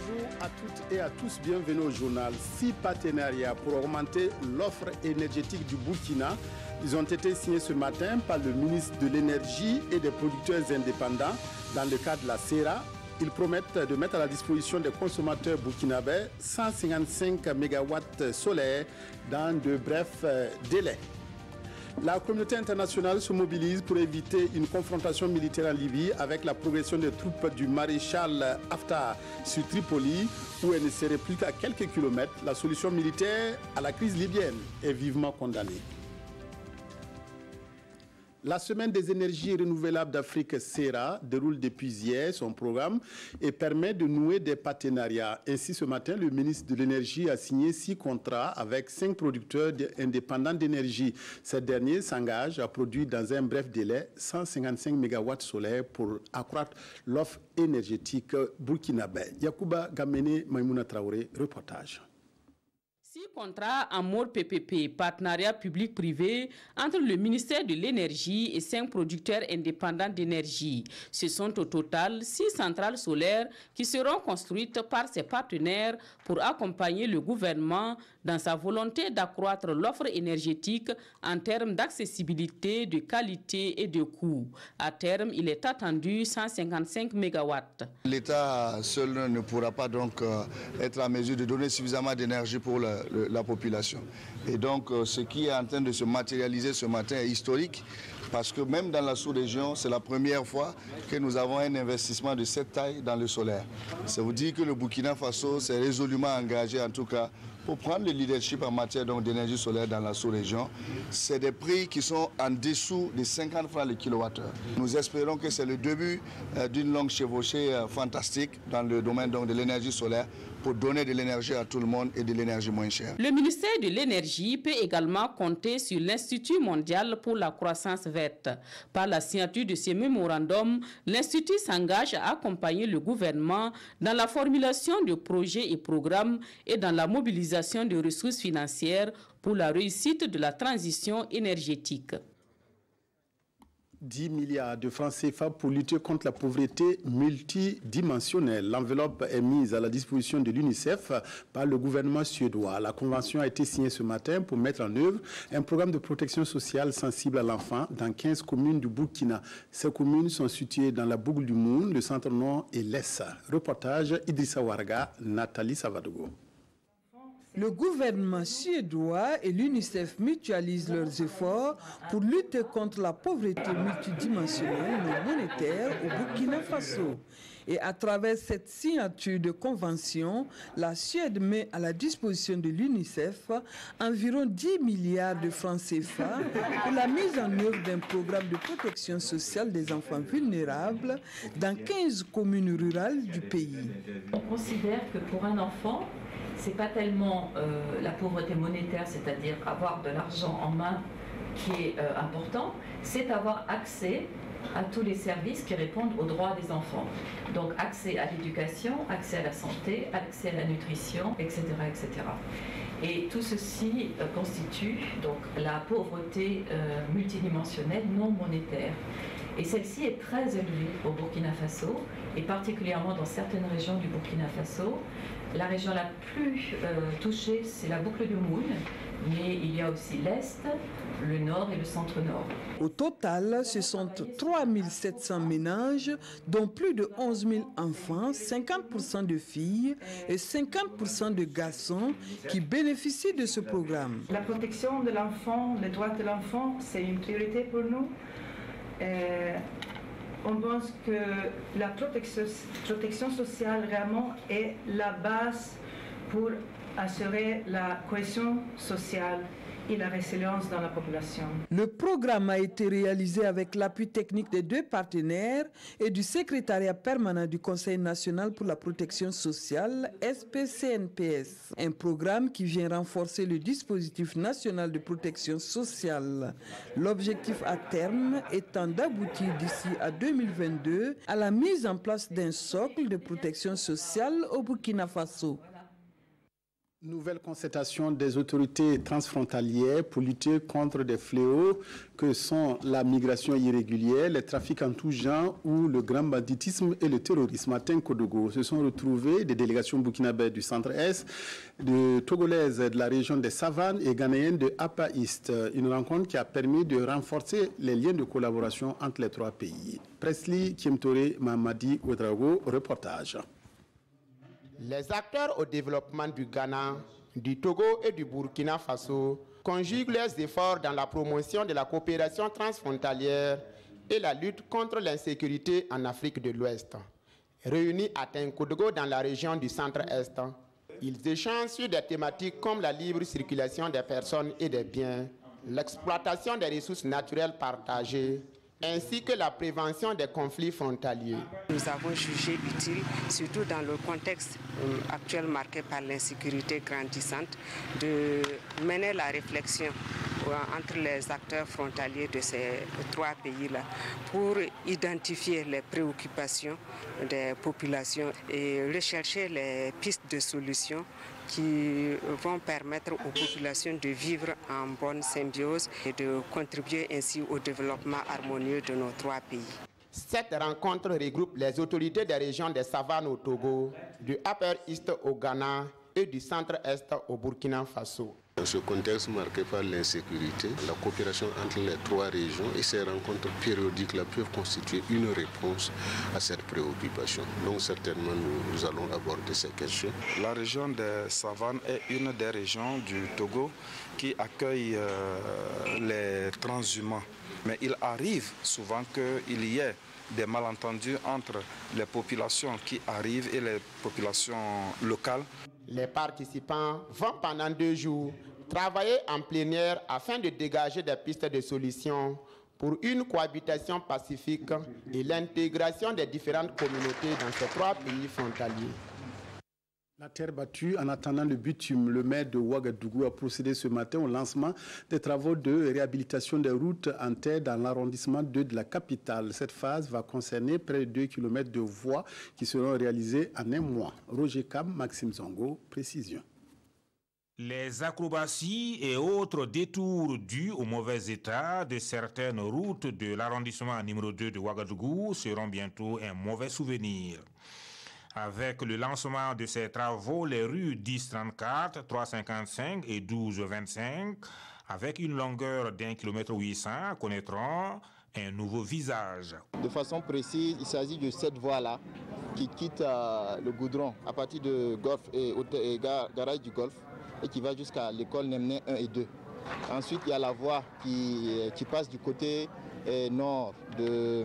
Bonjour à toutes et à tous, bienvenue au journal. 6 partenariats pour augmenter l'offre énergétique du Burkina. Ils ont été signés ce matin par le ministre de l'Énergie et des producteurs indépendants dans le cadre de la CERA. Ils promettent de mettre à la disposition des consommateurs burkinabés 155 MW solaires dans de brefs délais. La communauté internationale se mobilise pour éviter une confrontation militaire en Libye avec la progression des troupes du maréchal Haftar sur Tripoli, où elle ne serait plus qu'à quelques kilomètres. La solution militaire à la crise libyenne est vivement condamnée. La Semaine des énergies renouvelables d'Afrique CERA déroule depuis hier son programme et permet de nouer des partenariats. Ainsi, ce matin, le ministre de l'Énergie a signé 6 contrats avec 5 producteurs indépendants d'énergie. Ces derniers s'engagent à produire dans un bref délai 155 MW solaires pour accroître l'offre énergétique burkinabé. Yacouba Gamene, Maïmouna Traoré, reportage. 6 contrats en mode PPP, partenariat public-privé, entre le ministère de l'Énergie et 5 producteurs indépendants d'énergie. Ce sont au total 6 centrales solaires qui seront construites par ces partenaires pour accompagner le gouvernement dans sa volonté d'accroître l'offre énergétique en termes d'accessibilité, de qualité et de coût. À terme, il est attendu 155 MW. L'État seul ne pourra pas donc être en mesure de donner suffisamment d'énergie pour la population. Et donc ce qui est en train de se matérialiser ce matin est historique parce que même dans la sous-région, c'est la première fois que nous avons un investissement de cette taille dans le solaire. Ça vous dit que le Burkina Faso s'est résolument engagé en tout cas pour prendre le leadership en matière d'énergie solaire dans la sous-région. C'est des prix qui sont en dessous de 50 francs le kilowattheure. Nous espérons que c'est le début d'une longue chevauchée fantastique dans le domaine de l'énergie solaire pour donner de l'énergie à tout le monde et de l'énergie moins chère. Le ministère de l'Énergie peut également compter sur l'Institut mondial pour la croissance verte. Par la signature de ce mémorandum, l'Institut s'engage à accompagner le gouvernement dans la formulation de projets et programmes et dans la mobilisation de ressources financières pour la réussite de la transition énergétique. 10 milliards de francs CFA pour lutter contre la pauvreté multidimensionnelle. L'enveloppe est mise à la disposition de l'UNICEF par le gouvernement suédois. La convention a été signée ce matin pour mettre en œuvre un programme de protection sociale sensible à l'enfant dans 15 communes du Burkina. Ces communes sont situées dans la boucle du Moun, le centre-nord et l'est. Reportage Idrissa Warga, Nathalie Savadogo. Le gouvernement suédois et l'UNICEF mutualisent leurs efforts pour lutter contre la pauvreté multidimensionnelle non monétaire au Burkina Faso. Et à travers cette signature de convention, la Suède met à la disposition de l'UNICEF environ 10 milliards de francs CFA pour la mise en œuvre d'un programme de protection sociale des enfants vulnérables dans 15 communes rurales du pays. On considère que pour un enfant, c'est pas tellement la pauvreté monétaire, c'est-à-dire avoir de l'argent en main qui est important, c'est avoir accès à tous les services qui répondent aux droits des enfants. Donc accès à l'éducation, accès à la santé, accès à la nutrition, etc. etc. Et tout ceci constitue donc la pauvreté multidimensionnelle non monétaire. Et celle-ci est très élevée au Burkina Faso, et particulièrement dans certaines régions du Burkina Faso. La région la plus touchée, c'est la boucle du Moun, mais il y a aussi l'Est, le Nord et le Centre-Nord. Au total, ce sont 3 700 ménages, dont plus de 11 000 enfants, 50% de filles et 50% de garçons qui bénéficient de ce programme. La protection de l'enfant, les droits de l'enfant, c'est une priorité pour nous. On pense que la protection sociale vraiment est la base pour assurer la cohésion sociale et la résilience dans la population. Le programme a été réalisé avec l'appui technique des 2 partenaires et du secrétariat permanent du Conseil national pour la protection sociale, SPCNPS. Un programme qui vient renforcer le dispositif national de protection sociale. L'objectif à terme étant d'aboutir d'ici à 2022 à la mise en place d'un socle de protection sociale au Burkina Faso. Nouvelle concertation des autorités transfrontalières pour lutter contre des fléaux que sont la migration irrégulière, les trafics en tout genre ou le grand banditisme et le terrorisme. À Tinkodogo se sont retrouvés des délégations burkinabèes du centre-est, de togolaises de la région des Savanes et ghanéennes de Apa East. Une rencontre qui a permis de renforcer les liens de collaboration entre les trois pays. Presley Kiemtore Mamadi Ouedraogo, reportage. Les acteurs au développement du Ghana, du Togo et du Burkina Faso conjuguent leurs efforts dans la promotion de la coopération transfrontalière et la lutte contre l'insécurité en Afrique de l'Ouest. Réunis à Tinkodogo dans la région du centre-est, ils échangent sur des thématiques comme la libre circulation des personnes et des biens, l'exploitation des ressources naturelles partagées, ainsi que la prévention des conflits frontaliers. Nous avons jugé utile, surtout dans le contexte actuel marqué par l'insécurité grandissante, de mener la réflexion entre les acteurs frontaliers de ces trois pays-là pour identifier les préoccupations des populations et rechercher les pistes de solutions qui vont permettre aux populations de vivre en bonne symbiose et de contribuer ainsi au développement harmonieux de nos trois pays. Cette rencontre regroupe les autorités des régions des Savanes au Togo, du Upper East au Ghana et du Centre-Est au Burkina Faso. Dans ce contexte marqué par l'insécurité, la coopération entre les trois régions et ces rencontres périodiques peuvent constituer une réponse à cette préoccupation. Donc certainement nous allons aborder ces questions. La région des Savanes est une des régions du Togo qui accueille les transhumants. Mais il arrive souvent qu'il y ait des malentendus entre les populations qui arrivent et les populations locales. Les participants vont pendant 2 jours travailler en plénière afin de dégager des pistes de solutions pour une cohabitation pacifique et l'intégration des différentes communautés dans ces trois pays frontaliers. La terre battue en attendant le bitume. Le maire de Ouagadougou a procédé ce matin au lancement des travaux de réhabilitation des routes en terre dans l'arrondissement 2 de la capitale. Cette phase va concerner près de 2 km de voies qui seront réalisées en 1 mois. Roger Cam, Maxime Zongo, précision. Les acrobaties et autres détours dus au mauvais état de certaines routes de l'arrondissement numéro 2 de Ouagadougou seront bientôt un mauvais souvenir. Avec le lancement de ces travaux, les rues 1034, 355 et 1225, avec une longueur d'1,8 km, connaîtront un nouveau visage. De façon précise, il s'agit de cette voie-là qui quitte le goudron à partir de Golfe et garage du Golfe et qui va jusqu'à l'école Nemné 1 et 2. Ensuite, il y a la voie qui passe du côté nord du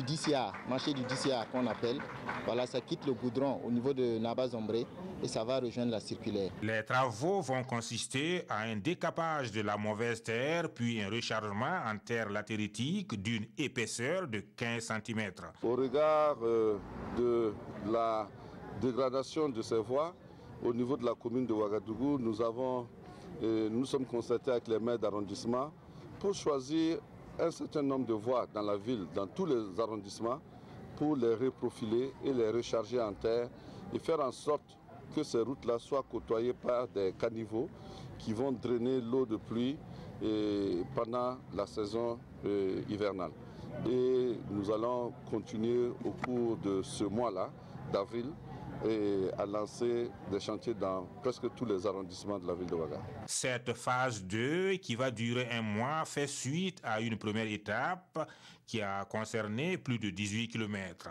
DCA, marché du DCA qu'on appelle. Voilà, ça quitte le goudron au niveau de Naba-Zombré et ça va rejoindre la circulaire. Les travaux vont consister à un décapage de la mauvaise terre, puis un rechargement en terre latéritique d'une épaisseur de 15 cm. Au regard de la dégradation de ces voies, au niveau de la commune de Ouagadougou, nous sommes constatés avec les maires d'arrondissement pour choisir un certain nombre de voies dans la ville, dans tous les arrondissements, pour les reprofiler et les recharger en terre et faire en sorte que ces routes-là soient côtoyées par des caniveaux qui vont drainer l'eau de pluie pendant la saison hivernale. Et nous allons continuer au cours de ce mois-là, d'avril, et à lancer des chantiers dans presque tous les arrondissements de la ville de Ouaga. Cette phase 2, qui va durer 1 mois, fait suite à une première étape qui a concerné plus de 18 km.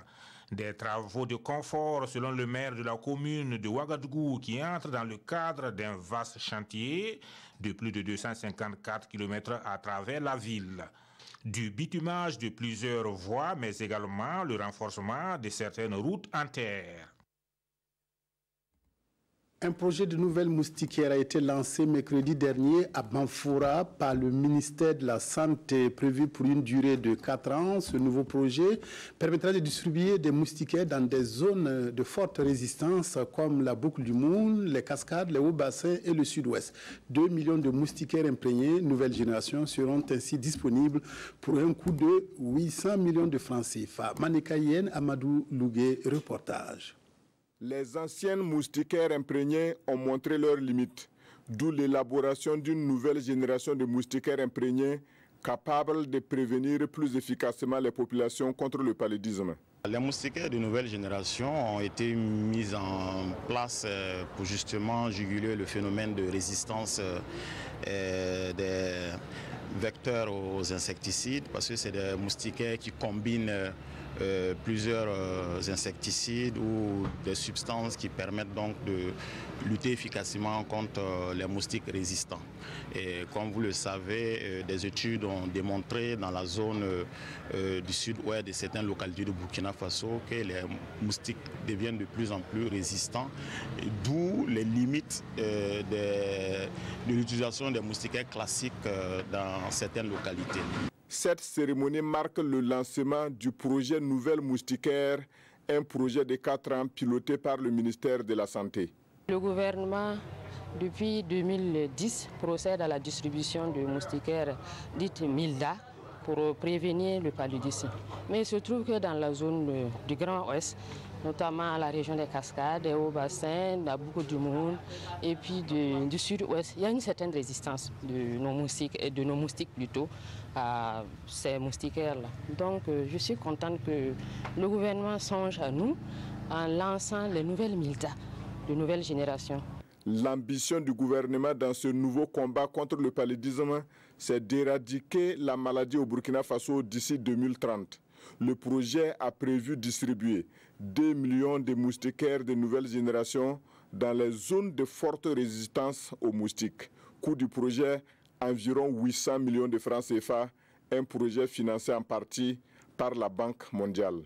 Des travaux de confort, selon le maire de la commune de Ouagadougou, qui entrent dans le cadre d'un vaste chantier de plus de 254 km à travers la ville. Du bitumage de plusieurs voies, mais également le renforcement de certaines routes en terre. Un projet de nouvelle moustiquaire a été lancé mercredi dernier à Banfoura par le ministère de la Santé, prévu pour une durée de 4 ans. Ce nouveau projet permettra de distribuer des moustiquaires dans des zones de forte résistance comme la boucle du Moule, les cascades, les hauts bassins et le sud-ouest. 2 millions de moustiquaires imprégnés, nouvelle génération, seront ainsi disponibles pour un coût de 800 millions de francs CFA. Manekayen Amadou Lougué, reportage. Les anciennes moustiquaires imprégnées ont montré leurs limites, d'où l'élaboration d'une nouvelle génération de moustiquaires imprégnés capables de prévenir plus efficacement les populations contre le paludisme. Les moustiquaires de nouvelle génération ont été mis en place pour justement juguler le phénomène de résistance des vecteurs aux insecticides, parce que c'est des moustiquaires qui combinent plusieurs insecticides ou des substances qui permettent donc de lutter efficacement contre les moustiques résistants. Et comme vous le savez, des études ont démontré dans la zone du sud-ouest de certaines localités de Burkina Faso que les moustiques deviennent de plus en plus résistants, d'où les limites de l'utilisation des moustiquaires classiques dans certaines localités. Cette cérémonie marque le lancement du projet Nouvelle Moustiquaire, un projet de 4 ans piloté par le ministère de la Santé. Le gouvernement, depuis 2010, procède à la distribution de moustiquaires dites Milda pour prévenir le paludisme. Mais il se trouve que dans la zone du Grand Ouest, notamment la région des Cascades, des Hauts-Bassins, à beaucoup du monde, et puis du Sud-Ouest, il y a une certaine résistance de nos moustiques plutôt, à ces moustiquaires-là. Donc je suis contente que le gouvernement songe à nous en lançant les nouvelles Milda, de nouvelle génération. L'ambition du gouvernement dans ce nouveau combat contre le paludisme, c'est d'éradiquer la maladie au Burkina Faso d'ici 2030. Le projet a prévu distribuer 2 millions de moustiquaires de nouvelle génération dans les zones de forte résistance aux moustiques. Coût du projet, environ 800 millions de francs CFA, un projet financé en partie par la Banque mondiale.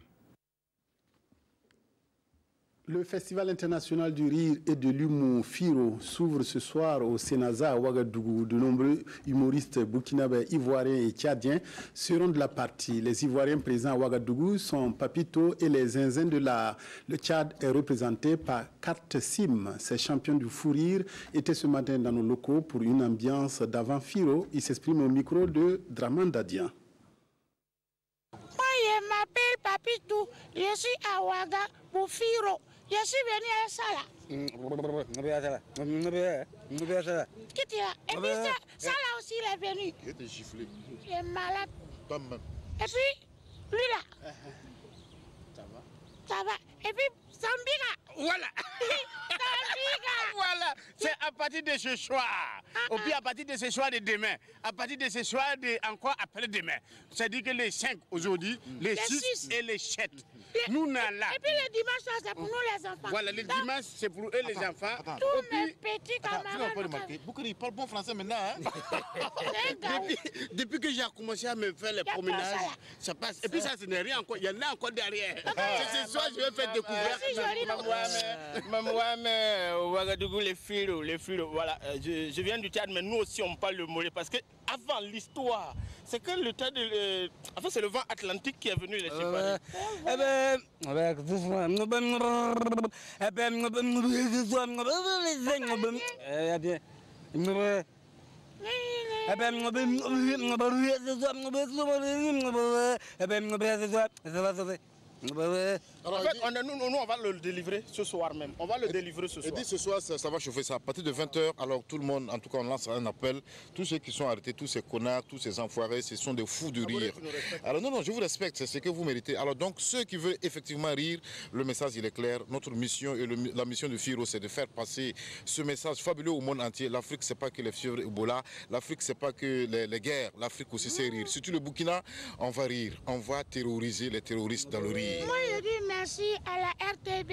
Le Festival international du rire et de l'humour FIRO s'ouvre ce soir au Sénaza à Ouagadougou. De nombreux humoristes burkinabés, ivoiriens et tchadiens seront de la partie. Les Ivoiriens présents à Ouagadougou sont Papito et les zinzins de Le Tchad est représenté par Kat Sim. Ces champions du fou rire étaient ce matin dans nos locaux pour une ambiance d'avant FIRO. Ils s'expriment au micro de Draman Dadian. Moi, je m'appelle Papito. Je suis à Ouaga pour FIRO. Je suis venu à ça là. Qui t'y a? Et puis ça là aussi il est venu. Il était giflé. Il est malade. Toi-même. Et puis, lui là. Ça va? Ça va. Et puis, Zambiga. Voilà. Zambiga. Voilà. C'est à partir de ce soir. Ou puis à partir de ce soir de demain. À partir de ce soir de encore après-demain. C'est-à-dire que les 5 aujourd'hui, les 6 et les 7. Nous sommes là. Et puis le dimanche, c'est pour nous les enfants. Voilà, le dimanche, c'est pour eux les enfants. Tous mes petits camarades. Beaucoup il parle bon français maintenant. Hein? Depuis que j'ai commencé à me faire les promenages, ça passe. Et puis ça, ce n'est rien encore. Il y en a encore derrière. C'est ce soir, je vais faire découvrir. Ouagadougou, les filles, voilà. Je viens du Tchad, mais nous aussi, on parle le mollet. Parce que avant l'histoire, c'est que le Tchad, enfin, c'est le vent atlantique qui est venu les séparer. En fait, nous, on va le délivrer ce soir même. On va le délivrer ce soir. Et dit ce soir, ça va chauffer ça. À partir de 20h, alors tout le monde, en tout cas, on lance un appel. Tous ceux qui sont arrêtés, tous ces connards, tous ces enfoirés, ce sont des fous de rire. Alors non, je vous respecte, c'est ce que vous méritez. Alors donc, ceux qui veulent effectivement rire, le message, il est clair. Notre mission et la mission de FIRO, c'est de faire passer ce message fabuleux au monde entier. L'Afrique, c'est pas que les fièvres Ebola. L'Afrique, c'est pas que les guerres. L'Afrique aussi, c'est rire. Surtout le Burkina, on va rire. On va terroriser les terroristes dans le rire. Moi, je dis merci à la RTB,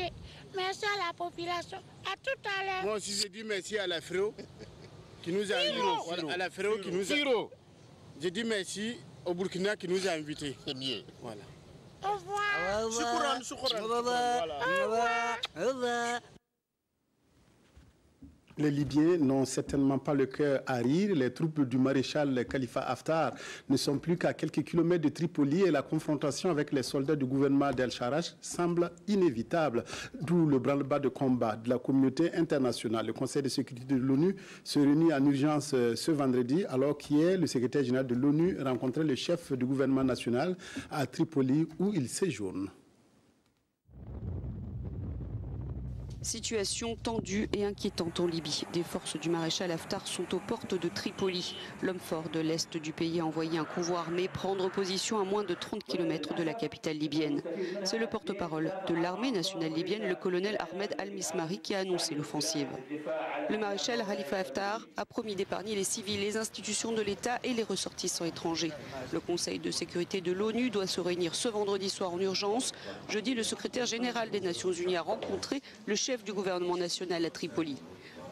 merci à la population, à tout à l'heure. Moi aussi, je dis merci à la FIRO qui nous a invités. À la FIRO qui nous a... Je dis merci au Burkina qui nous a invités. C'est mieux. Voilà. Au revoir. Shukran. Au revoir. Les Libyens n'ont certainement pas le cœur à rire. Les troupes du maréchal Khalifa Haftar ne sont plus qu'à quelques kilomètres de Tripoli et la confrontation avec les soldats du gouvernement d'El-Sharraj semble inévitable. D'où le branle-bas de combat de la communauté internationale. Le Conseil de sécurité de l'ONU se réunit en urgence ce vendredi alors qu'hier, le secrétaire général de l'ONU rencontrait le chef du gouvernement national à Tripoli où il séjourne. Situation tendue et inquiétante en Libye. Des forces du maréchal Haftar sont aux portes de Tripoli. L'homme fort de l'Est du pays a envoyé un convoi armé prendre position à moins de 30 km de la capitale libyenne. C'est le porte-parole de l'armée nationale libyenne, le colonel Ahmed Al-Mismari, qui a annoncé l'offensive. Le maréchal Khalifa Haftar a promis d'épargner les civils, les institutions de l'État et les ressortissants étrangers. Le Conseil de sécurité de l'ONU doit se réunir ce vendredi soir en urgence. Jeudi, le secrétaire général des Nations Unies a rencontré le chef du gouvernement national à Tripoli.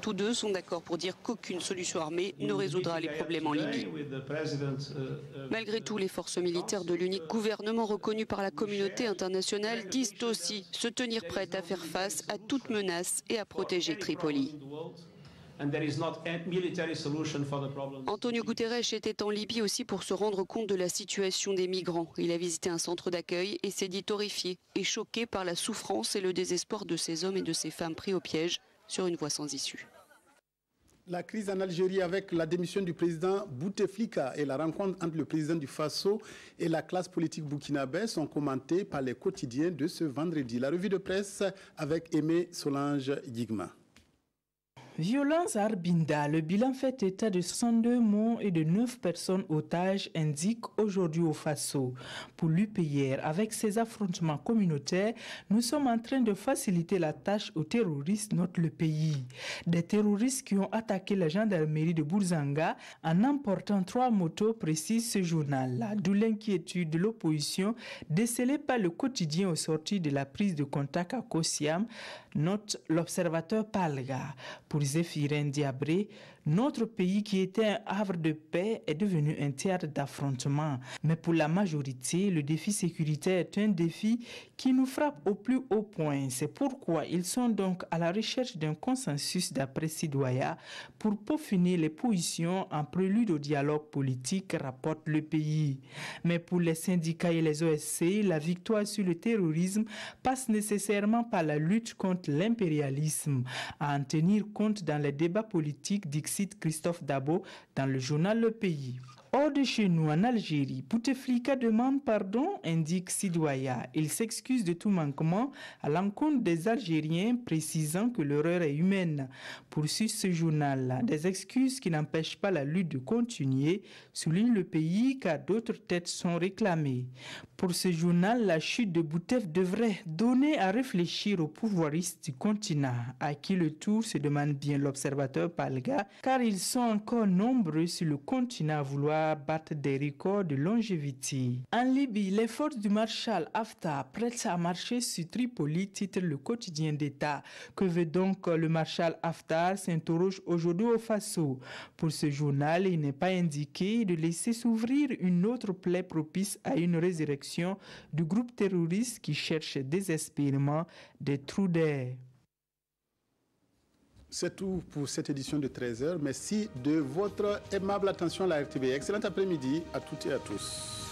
Tous deux sont d'accord pour dire qu'aucune solution armée ne résoudra les problèmes en Libye. Malgré tout, les forces militaires de l'unique gouvernement reconnu par la communauté internationale disent aussi se tenir prêtes à faire face à toute menace et à protéger Tripoli. Antonio Guterres était en Libye aussi pour se rendre compte de la situation des migrants. Il a visité un centre d'accueil et s'est dit horrifié et choqué par la souffrance et le désespoir de ces hommes et de ces femmes pris au piège sur une voie sans issue. La crise en Algérie avec la démission du président Bouteflika et la rencontre entre le président du Faso et la classe politique burkinabé sont commentées par les quotidiens de ce vendredi. La revue de presse avec Aimé Solange Yigma. Violence à Arbinda, le bilan fait état de 62 morts et de 9 personnes otages, indique aujourd'hui au Faso. Pour l'UPR, avec ces affrontements communautaires, nous sommes en train de faciliter la tâche aux terroristes notre le pays. Des terroristes qui ont attaqué la gendarmerie de Bourzanga en emportant 3 motos, précise ce journal-là, d'où l'inquiétude de l'opposition décelée par le quotidien au sortir de la prise de contact à Kossiam, note l'observateur Palga. Pour Zéphirin Diabré, notre pays qui était un havre de paix est devenu un théâtre d'affrontement. Mais pour la majorité, le défi sécuritaire est un défi qui nous frappe au plus haut point. C'est pourquoi ils sont donc à la recherche d'un consensus d'après Sidoya pour peaufiner les positions en prélude au dialogue politique, rapporte le pays. Mais pour les syndicats et les OSC, la victoire sur le terrorisme passe nécessairement par la lutte contre l'impérialisme, à en tenir compte dans les débats politiques, dit Christophe Dabo dans le journal Le Pays. Hors de chez nous, en Algérie, Bouteflika demande pardon, indique Sidoya. Il s'excuse de tout manquement à l'encontre des Algériens, précisant que l'erreur est humaine. Poursuit ce journal-là, des excuses qui n'empêchent pas la lutte de continuer, souligne Le Pays, car d'autres têtes sont réclamées. Pour ce journal, la chute de Boutef devrait donner à réfléchir aux pouvoiristes du continent, à qui le tour se demande bien l'observateur Palga, car ils sont encore nombreux sur le continent à vouloir battre des records de longévité. En Libye, les forces du maréchal Haftar prêtent à marcher sur Tripoli, titre le quotidien d'État. Que veut donc le maréchal Haftar, s'interroge aujourd'hui au Faso. Pour ce journal, il n'est pas indiqué de laisser s'ouvrir une autre plaie propice à une résurrection du groupe terroriste qui cherche désespérément des trous d'air. C'est tout pour cette édition de 13h. Merci de votre aimable attention à la RTV. Excellent après-midi à toutes et à tous.